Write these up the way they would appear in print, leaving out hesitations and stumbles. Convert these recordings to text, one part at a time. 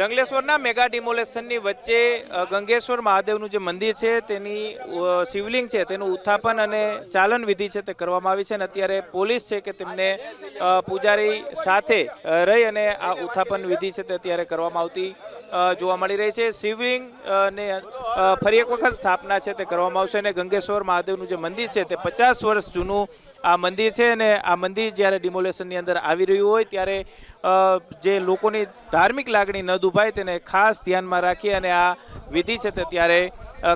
જંગલેશ્વરના mega ડિમોલેશનની વચ્ચે ગંગેશ્વર મહાદેવનું જે મંદિર છે તેની શિવલિંગ છે તેનું ઉત્થાપન અને ચાલન વિધિ છે તે કરવામાં આવી છે અને અત્યારે પોલીસ છે કે તેમને પૂજારી સાથે રહી અને આ ઉત્થાપન વિધિ છે તે અત્યારે કરવામાં આવતી જોવા મળી રહી છે। શિવલિંગ ને ફરી એક વખત સ્થાપના છે તે કરવામાં આવશે અને ગંગેશ્વર મહાદેવનું જે મંદિર છે તે 50 વર્ષ જૂનું આ મંદિર છે અને આ મંદિર જ્યારે ડિમોલેશનની અંદર આવી રહ્યું હોય ત્યારે જે લોકોની ધાર્મિક લાગણી ન દુભાય તેને ખાસ ધ્યાનમાં રાખી અને આ વિધિ છે તે ત્યારે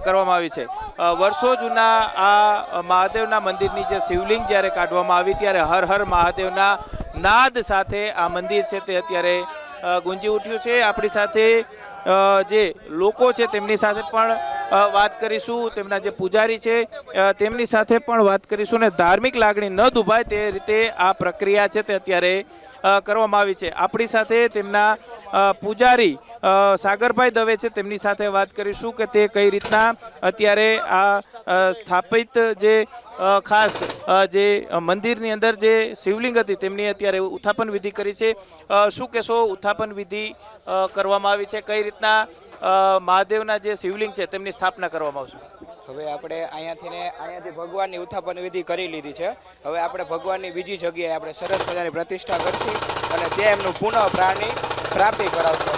કરવામાં આવી છે। વર્ષો જૂના આ મહાદેવના મંદિરની જે શિવલિંગ જ્યારે કાઢવામાં આવી ત્યારે હર હર મહાદેવના નાદ સાથે આ મંદિર છે તે અત્યારે ગુંજી ઉઠ્યું છે। આપણી સાથે જે લોકો છે તેમની સાથે પણ વાત કરીશું, તેમના જે પૂજારી છે તેમની સાથે પણ વાત કરીશું અને ધાર્મિક લાગણી ન દુભાય તે રીતે આ પ્રક્રિયા છે તે અત્યારે કરવામાં આવી છે। આપણી સાથે તેમના પૂજારી સાગરભાઈ દવે છે તેમની સાથે વાત કરીશું કે તે કઈ રીતના અત્યારે આ સ્થાપિત જે ખાસ જે મંદિરની અંદર જે શિવલિંગ હતી તેમની અત્યારે ઉત્થાપન વિધિ કરી છે। શું કહેશો, ઉત્થાપન વિધિ કરવામાં આવી છે, કઈ રીતના મહાદેવના જે શિવલિંગ છે તેમની સ્થાપના કરવામાં આવશે? હવે આપણે અહીંયાથી ભગવાનની ઉત્થાપન વિધિ કરી લીધી છે। હવે આપણે ભગવાનની બીજી જગ્યાએ આપણે સરસ મજાની પ્રતિષ્ઠા કરશું અને ત્યાં એમનું પુનઃ પ્રાણની પ્રાપ્તિ કરાવશું।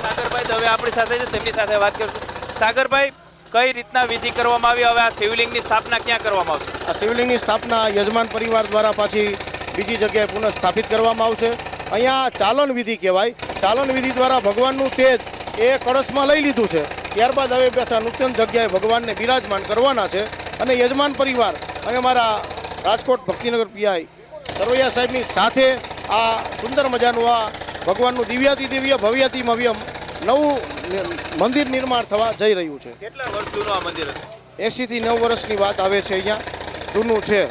સાગરભાઈ દવે આપણી સાથે છે, તેમની સાથે વાત કરીશું। સાગરભાઈ, કઈ રીતના વિધિ કરવામાં આવી, હવે આ શિવલિંગની સ્થાપના ક્યાં કરવામાં આવશે? આ શિવલિંગની સ્થાપના યજમાન પરિવાર દ્વારા પાછી બીજી જગ્યાએ પુનઃ સ્થાપિત કરવામાં આવશે। અહીંયા ચાલન વિધિ કહેવાય। ચાલન વિધિ દ્વારા ભગવાનનું તેજ એ કળશમાં લઈ લીધું છે, ત્યારબાદ હવે પાછા નૂતન જગ્યાએ ભગવાનને બિરાજમાન કરવાના છે અને યજમાન પરિવાર અને અમારા રાજકોટ ભક્તિનગર પીઆઈ સરવૈયા સાહેબની સાથે આ સુંદર મજાનું આ ભગવાનનું દિવ્યાતિ દિવ્ય ભવ્યાતિ ભવ્ય નવું મંદિર નિર્માણ થવા જઈ રહ્યું છે। કેટલા વર્ષ જૂનું આ મંદિર હતું? 80 થી 90 વર્ષની વાત આવે છે, અહીંયા જૂનું છે।